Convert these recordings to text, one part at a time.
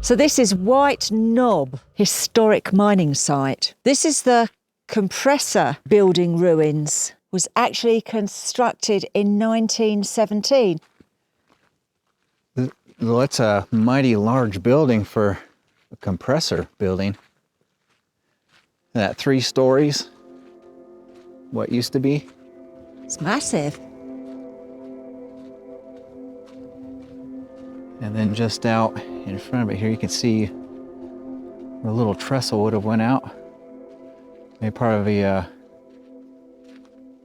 So this is White Knob Historic Mining Site. This is the compressor building ruins. Was actually constructed in 1917. Well, that's a mighty large building for a compressor building. That 3 stories, what used to be. It's massive. And then just out in front of it here, you can see where a little trestle would have went out. Maybe part of a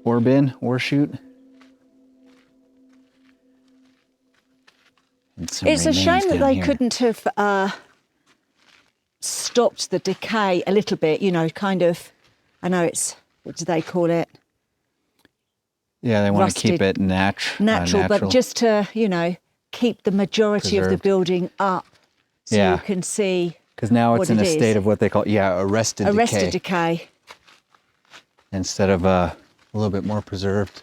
ore bin, ore chute. It's a shame that they couldn't have stopped the decay a little bit, you know, kind of, I know it's, what do they call it? Yeah, they want Rusted. to keep it natural, but just to, you know, keep the majority of the building up so you can see. Because now it's in a state of what they call, arrested decay. Arrested decay. Instead of a little bit more preserved.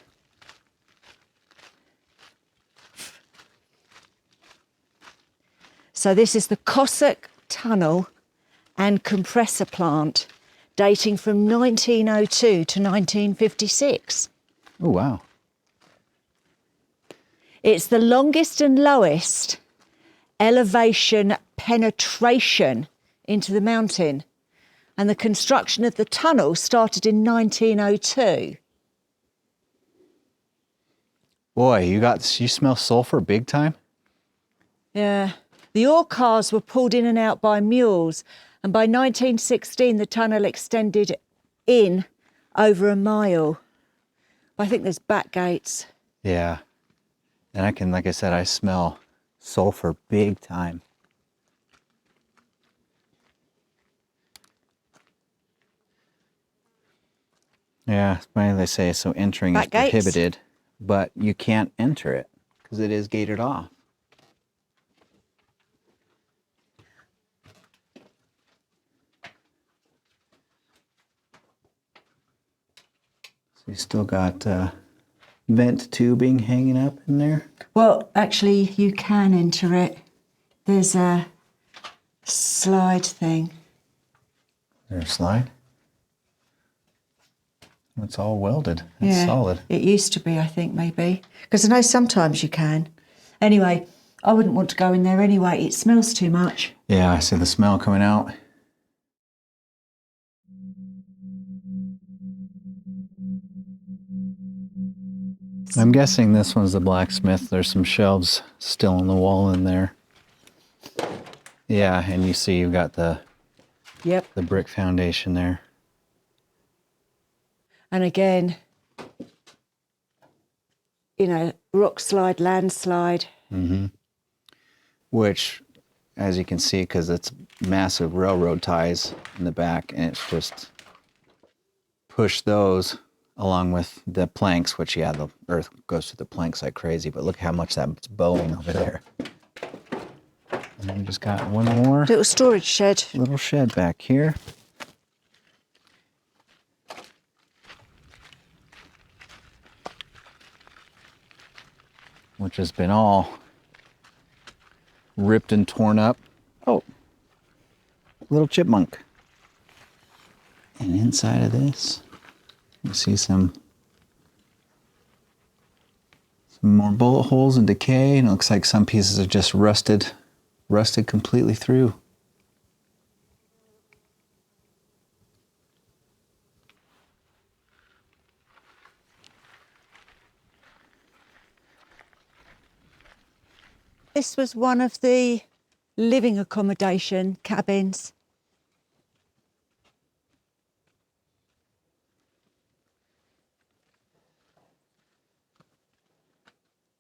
So this is the Cossack Tunnel and compressor plant dating from 1902 to 1956. Oh, wow. It's the longest and lowest elevation penetration into the mountain. And the construction of the tunnel started in 1902. Boy, you smell sulfur big time? Yeah. The ore cars were pulled in and out by mules. And by 1916, the tunnel extended in over a mile. I think there's back gates. Yeah. And I can, like I said, I smell sulfur big time. Yeah, it's funny they say so entering is prohibited, but you can't enter it because it is gated off. So you still got vent tubing hanging up in there? Well, actually, you can enter it. There's a slide thing. There's a slide? It's all welded. It's solid. It used to be, I think, maybe. Because I know sometimes you can. Anyway, I wouldn't want to go in there anyway. It smells too much. Yeah, I see the smell coming out. I'm guessing this one's the blacksmith. There's some shelves still on the wall in there. Yeah, and you see you've got the brick foundation there. And again, you know, rock slide, landslide. Mm-hmm. Which, as you can see, because it's massive railroad ties in the back, and it's just pushed those along with the planks, which, the earth goes through the planks like crazy, but look how much that's bowing over there. And then we just got one more. Little storage shed. Little shed back here. Which has been all ripped and torn up. Oh, little chipmunk. And inside of this, you see some more bullet holes and decay, and it looks like some pieces are just rusted completely through. This was one of the living accommodation cabins.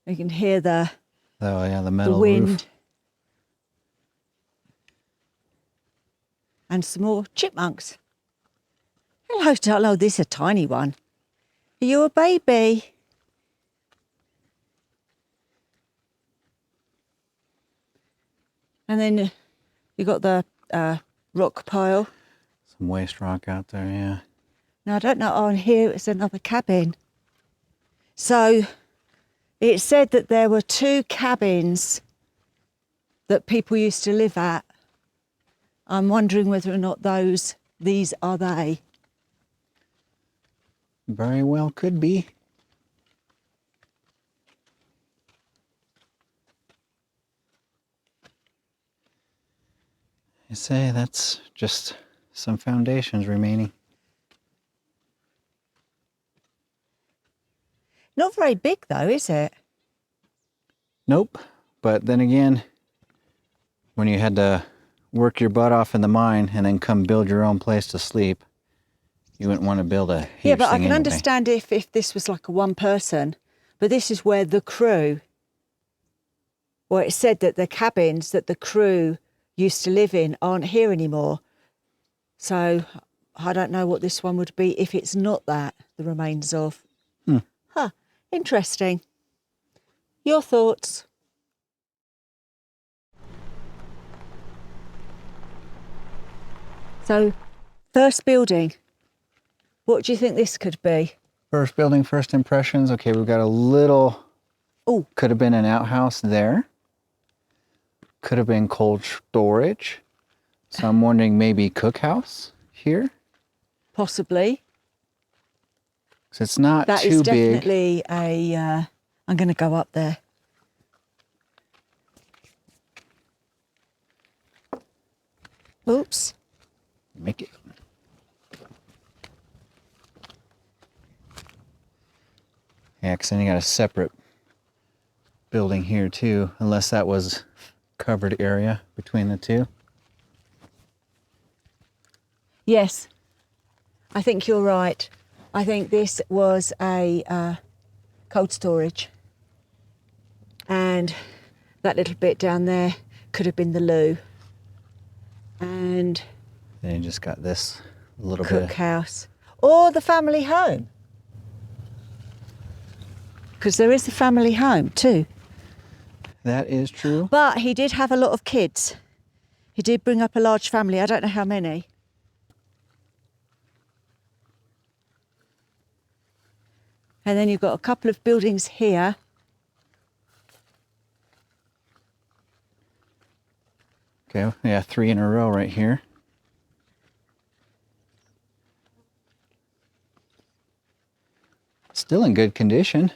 You can hear the metal wind. roof. And some more chipmunks. Hello, this is a tiny one. Are you a baby? And then you got the rock pile. Some waste rock out there, yeah. Now, I don't know, on here it's another cabin. So it said that there were 2 cabins that people used to live at I'm wondering whether or not these are they. Very well could be. I say that's just some foundations remaining. Not very big though, is it? Nope. But then again, when you had to work your butt off in the mine and then come build your own place to sleep, you wouldn't want to build a huge Yeah, but I thing can anyway. understand if this was like a one person, but this is where the crew, well, it said that the cabins that the crew used to live in aren't here anymore. So I don't know what this one would be if it's not that, the remains of. Huh, interesting. Your thoughts? So, first building, what do you think this could be? First building, first impressions. Okay, we've got a little, Oh, could have been an outhouse there. Could have been cold storage. So I'm wondering maybe cookhouse here. possibly. So it's not That too is big. definitely I'm going to go up there. Oops. Make it. Yeah, because then you got a separate building here too, unless that was covered area between the two. Yes, I think you're right. I think this was a cold storage. And that little bit down there could have been the loo. And Then you just got this little bit. cookhouse. Or the family home. Because there is the family home too. That is true. But he did have a lot of kids. He did bring up a large family. I don't know how many. And then you've got a couple of buildings here. Okay, yeah, 3 in a row right here. Still in good condition.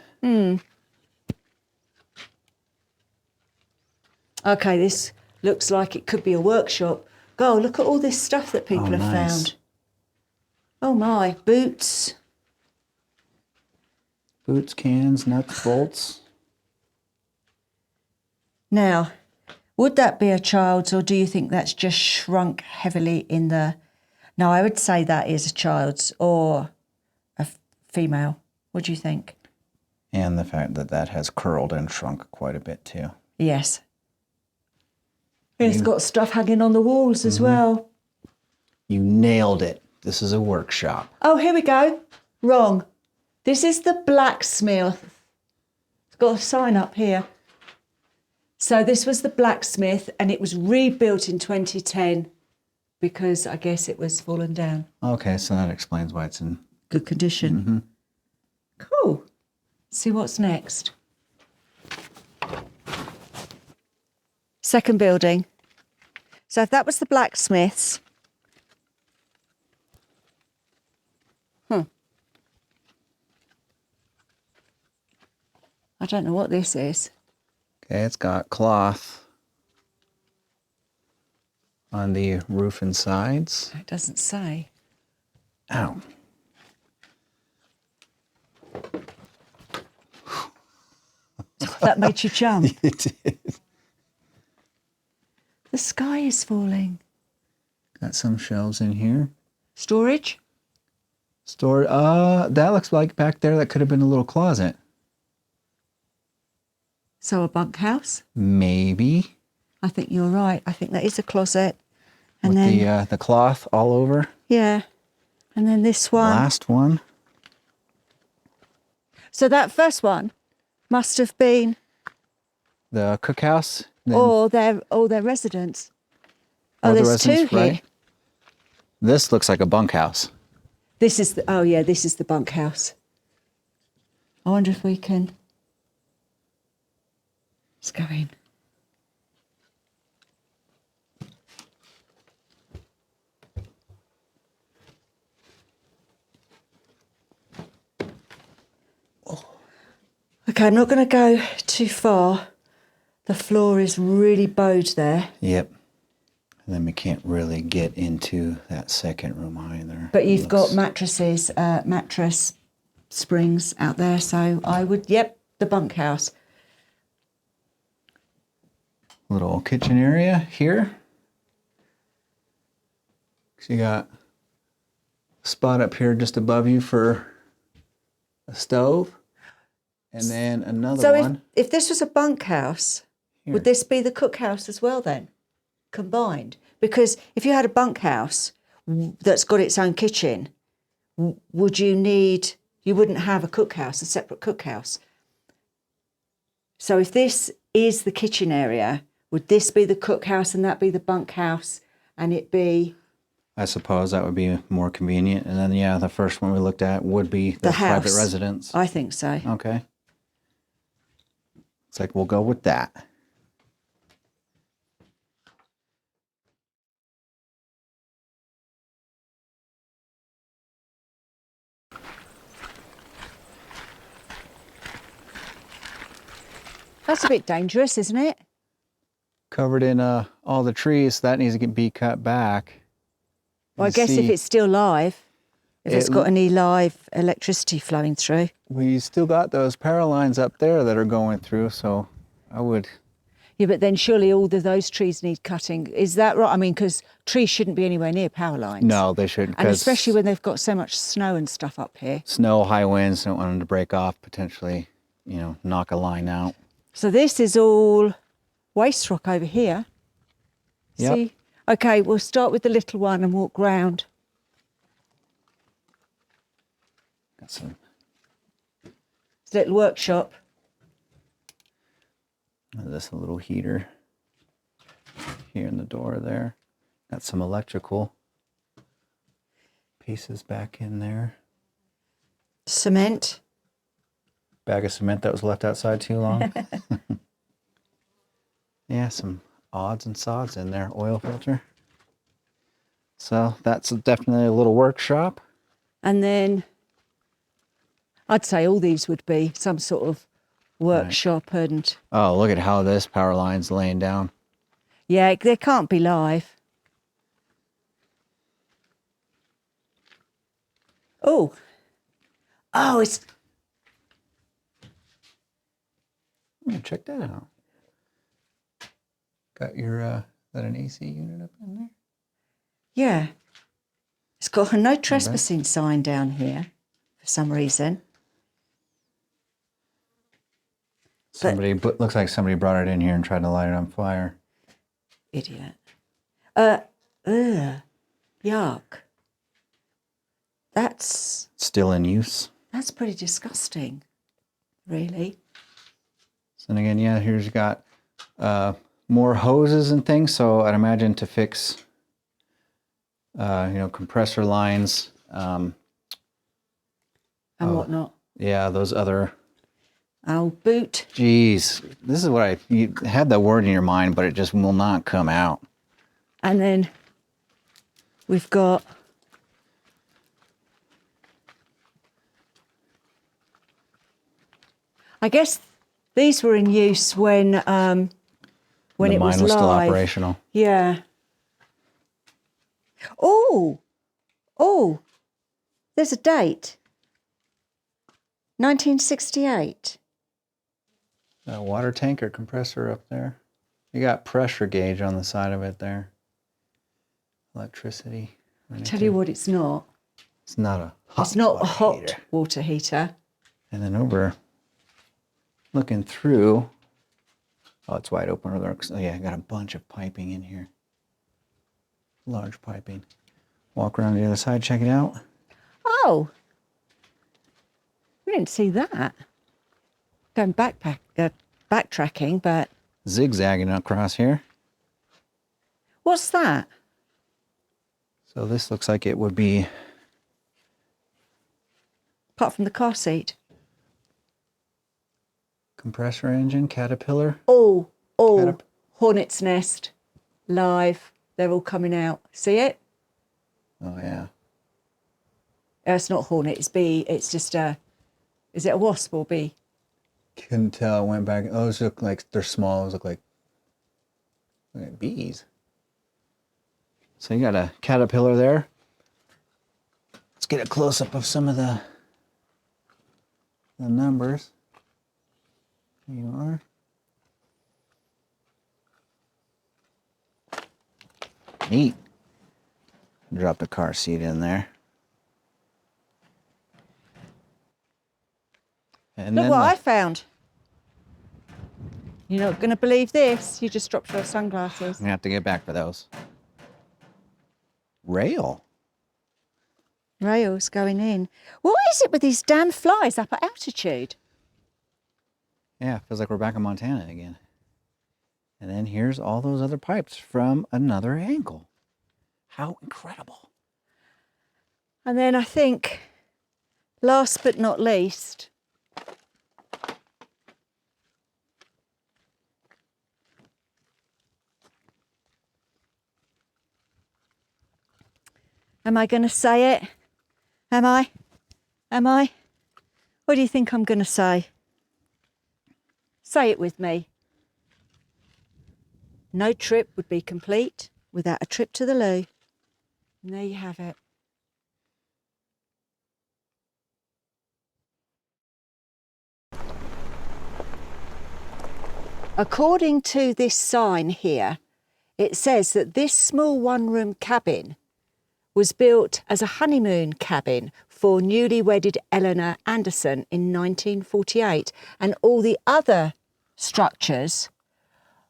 Okay, this looks like it could be a workshop. Go, look at all this stuff that people have nice. found. Oh my, boots. Boots, cans, nuts, bolts. Now, would that be a child's, or do you think that's just shrunk heavily in the... No, I would say that is a child's or a female. What do you think? And the fact that that has curled and shrunk quite a bit too. Yes. And it's got stuff hanging on the walls as well. You nailed it. This is a workshop. Oh, here we go. Wrong. This is the blacksmith. It's got a sign up here. So this was the blacksmith and it was rebuilt in 2010 because I guess it was fallen down. Okay, so that explains why it's in Good condition. Cool. See what's next. Second building. So if that was the blacksmith's. I don't know what this is. Okay, it's got cloth on the roof and sides. It doesn't say. Ow. That made you jump. It is. The sky is falling. Got some shelves in here. Storage? That looks like back there that could have been a little closet. So a bunkhouse? Maybe. I think you're right. I think that is a closet. And With then, the cloth all over. yeah. And then this one. Last one. So that first one must have been The cookhouse. Then or their residence. Oh, or the there's two residence, here. right? This looks like a bunkhouse. This is this is the bunkhouse. I wonder if we can. Let's go in. Okay, I'm not going to go too far. The floor is really bowed there. Yep. And then we can't really get into that second room either. But you've got mattresses, mattress springs out there. So I would, yep, the bunkhouse. Little kitchen area here. So you got a spot up here just above you for a stove. And then another one. So if this was a bunkhouse, would this be the cookhouse as well then? Combined? Because if you had a bunkhouse that's got its own kitchen, you wouldn't have a cookhouse, a separate cookhouse. So if this is the kitchen area, would this be the cookhouse and that be the bunkhouse and it be... I suppose that would be more convenient. And then, yeah, the first one we looked at would be the house. private residence. I think so. Okay. It's like, we'll go with that. That's a bit dangerous, isn't it? Covered in all the trees, that needs to be cut back. Well, I guess if it's still live, if it's got any live electricity flowing through. We still got those power lines up there that are going through, so I would... Yeah, but then surely all of those trees need cutting. Is that right? I mean, because trees shouldn't be anywhere near power lines. No, they shouldn't. And especially when they've got so much snow and stuff up here. Snow, high winds, don't want them to break off, potentially, knock a line out. So this is all waste rock over here. Yep. See? Okay, we'll start with the little one and walk round. Got some... It's a little workshop. This little heater here in the door there. Got some electrical pieces back in there. Cement. Bag of cement that was left outside too long. Yeah, some odds and sods in there. Oil filter. So that's definitely a little workshop. And then I'd say all these would be some sort of workshop and... Oh, look at how this power line's laying down. Yeah, they can't be live. Oh. Oh, it's... Yeah, check that out. Got your, is that an AC unit up in there? Yeah. It's got a no trespassing sign down here for some reason. Looks like somebody brought it in here and tried to light it on fire. Idiot. Yuck. That's Still in use. pretty disgusting, really. And again, yeah, here's you got more hoses and things. So I'd imagine to fix, compressor lines. And whatnot. Yeah, those other... Oh, boot. Geez, this is what you had that word in your mind, but it just will not come out. And then we've got... I guess these were in use when it the was mine was still live. operational. Yeah. Oh, there's a date. 1968. A water tank or compressor up there. You got pressure gauge on the side of it there. Electricity. Tell you what, it's not. It's not a hot It's not water a hot heater. water heater. And then over, looking through, oh, it's wide open. Oh yeah, I got a bunch of piping in here. Large piping. Walk around the other side, check it out. Oh, we didn't see that. Going backtracking, but... Zigzagging across here. What's that? So this looks like it would be... Apart from the car seat. Compressor engine, Caterpillar. Oh, hornet's nest, live. They're all coming out. See it? Oh yeah. It's not hornet, it's bee. It's just a... Is it a wasp or bee? couldn't tell. I went back. Oh, those look like they're small. Those look like bees. So you got a caterpillar there. Let's get a close up of some of the numbers. There you are. Neat. Drop the car seat in there. And Look then what I found. You're not going to believe this. You just dropped your sunglasses. I'm gonna have to get back for those. Rail. Rails going in. What is it with these damn flies up at altitude? Yeah, feels like we're back in Montana again. And then here's all those other pipes from another angle. How incredible. And then I think, last but not least, am I going to say it? Am I? Am I? What do you think I'm going to say? Say it with me. No trip would be complete without a trip to the loo. And there you have it. According to this sign here, it says that this small one-room cabin was built as a honeymoon cabin for newly wedded Eleanor Anderson in 1948. And all the other structures,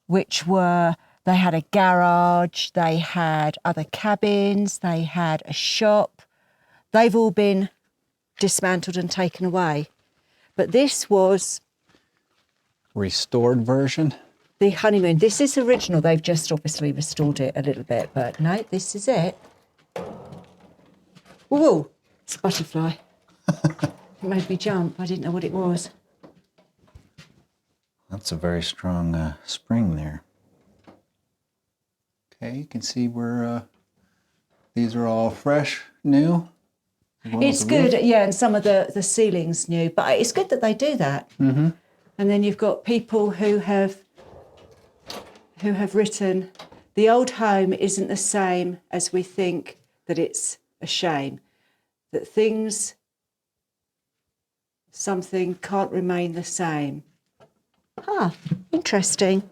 which were, they had a garage, they had other cabins, they had a shop, they've all been dismantled and taken away. But this was Restored version. the honeymoon. This is original. They've just obviously restored it a little bit, but no, this is it. Whoa, it's a butterfly. It made me jump. I didn't know what it was. That's a very strong spring there. Okay, you can see where these are all fresh, new. It's good, yeah, and some of the ceilings new, but it's good that they do that. Mm-hmm. And then you've got people who have written, the old home isn't the same as we think, that it's a shame, that something can't remain the same. Ah, interesting.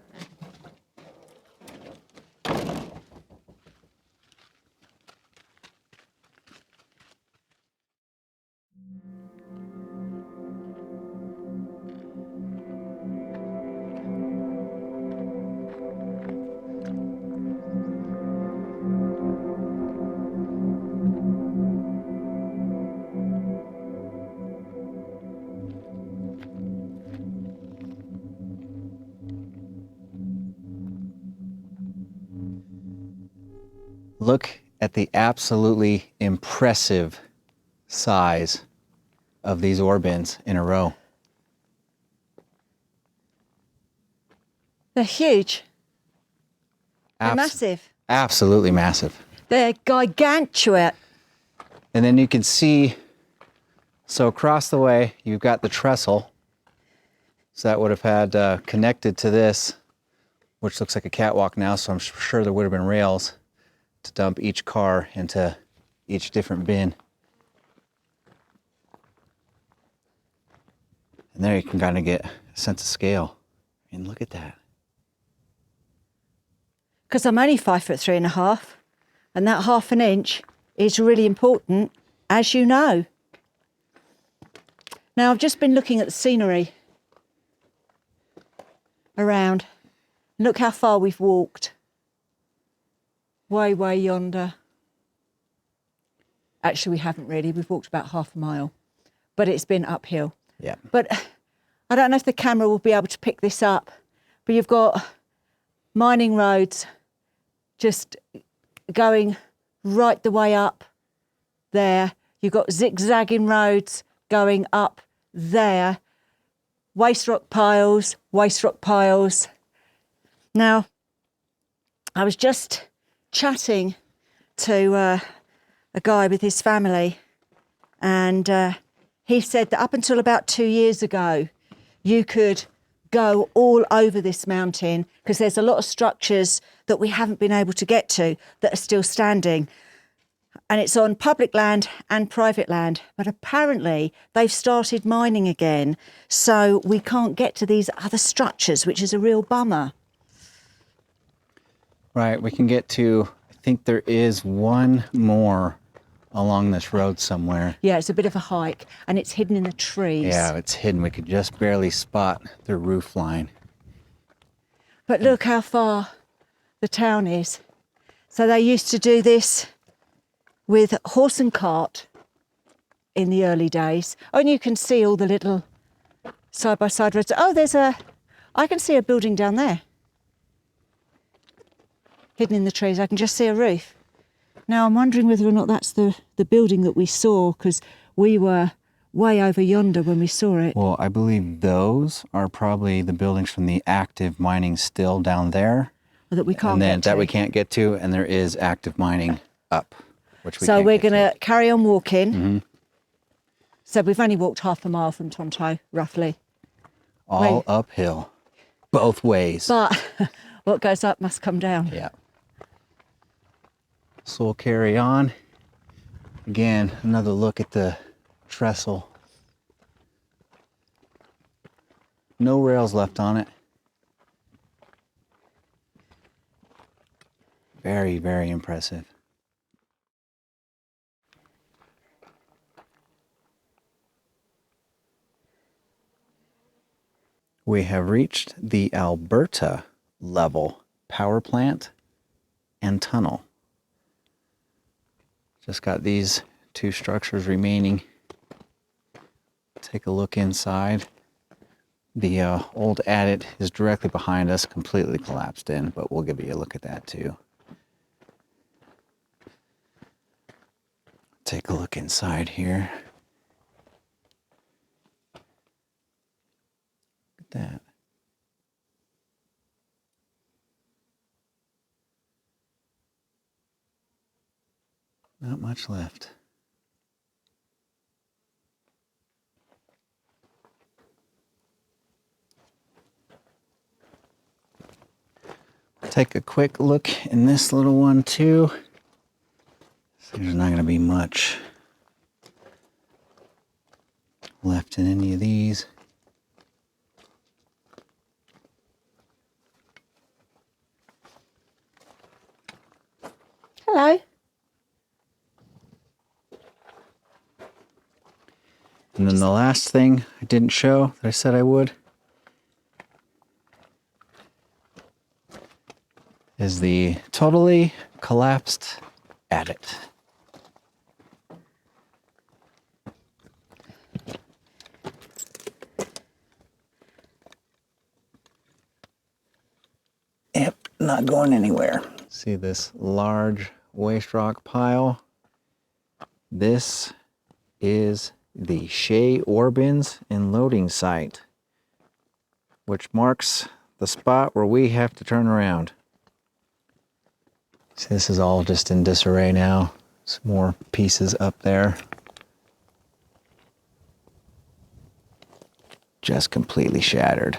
Look at the absolutely impressive size of these ore bins in a row. They're huge. They're massive. Absolutely massive. They're gargantuan. And then you can see, so across the way, you've got the trestle. So that would have had connected to this, which looks like a catwalk now, so I'm sure there would have been rails to dump each car into each different bin. And there you can kind of get a sense of scale. I mean, look at that. Because I'm only 5'3.5", and that 1/2 inch is really important, as you know. Now, I've just been looking at the scenery around. Look how far we've walked. Way, way yonder. Actually, we haven't really. We've walked about 1/2 mile, but it's been uphill. Yeah. But I don't know if the camera will be able to pick this up, but you've got mining roads just going right the way up there. You've got zigzagging roads going up there. Waste rock piles, waste rock piles. Now, I was just chatting to a guy with his family, and he said that up until about 2 years ago, you could go all over this mountain, because there's a lot of structures that we haven't been able to get to that are still standing. And it's on public land and private land. But apparently they've started mining again, so we can't get to these other structures, which is a real bummer. Right, we can get to, I think there is one more along this road somewhere. Yeah, it's a bit of a hike, and it's hidden in the trees. Yeah, it's hidden. We could just barely spot the roof line. But look how far the town is. So they used to do this with horse and cart in the early days. Oh, and you can see all the little side-by-side roads. Oh, I can see a building down there. Hidden in the trees, I can just see a roof. Now, I'm wondering whether or not that's the building that we saw, because we were way over yonder when we saw it. Well, I believe those are probably the buildings from the active mining still down there. That we can't and then get to. that we can't get to, and there is active mining up, which we So can't we're get going to carry on walking. Mm-hmm. So we've only walked half a mile from Tonto, roughly. All uphill, both ways. But what goes up must come down. Yeah. So we'll carry on. Again, another look at the trestle. No rails left on it. Very, very impressive. We have reached the Alberta Level Power Plant and Tunnel. Just got these two structures remaining. Take a look inside. The old adit is directly behind us, completely collapsed in, but we'll give you a look at that too. Take a look inside here. Look at that. Not much left. Take a quick look in this little one too. There's not going to be much left in any of these. Hello. And then the last thing I didn't show that I said I would is the totally collapsed adit. Yep, not going anywhere. See this large waste rock pile? This is the Shea ore bins and loading site, which marks the spot where we have to turn around. See, this is all just in disarray now. Some more pieces up there. Just completely shattered.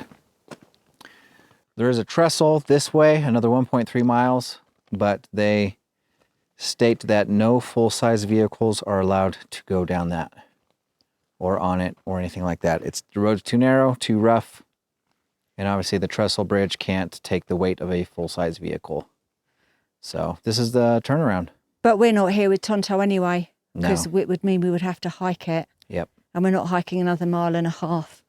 There is a trestle this way, another 1.3 miles, but they state that no full-size vehicles are allowed to go down that or on it or anything like that. The road's too narrow, too rough, and obviously the trestle bridge can't take the weight of a full-size vehicle. So this is the turnaround. But we're not here with Tonto anyway, No. because it would mean we would have to hike it. Yep. And we're not hiking another 1.5 miles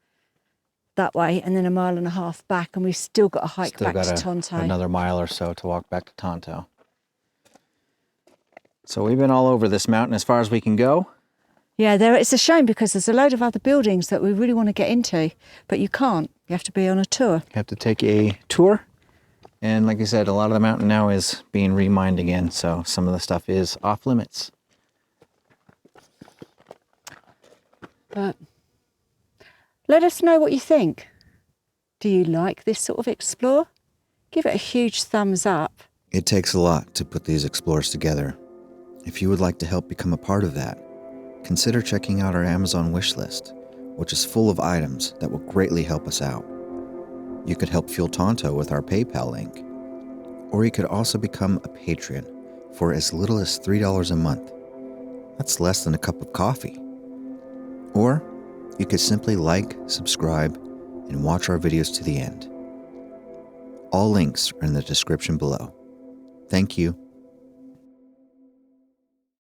that way and then 1.5 miles back, and we've still got to hike Still back to got Tonto. another mile or so to walk back to Tonto. So we've been all over this mountain as far as we can go. Yeah, it's a shame because there's a load of other buildings that we really want to get into, but you can't. You have to be on a tour. You have to take a tour. And like I said, a lot of the mountain now is being remined again, so some of the stuff is off limits. But let us know what you think. Do you like this sort of explore? Give it a huge thumbs up. It takes a lot to put these explores together. If you would like to help become a part of that, consider checking out our Amazon wish list, which is full of items that will greatly help us out. You could help fuel Tonto with our PayPal link, or you could also become a patron for as little as $3 a month. That's less than a cup of coffee. Or you could simply like, subscribe, and watch our videos to the end. All links are in the description below. Thank you.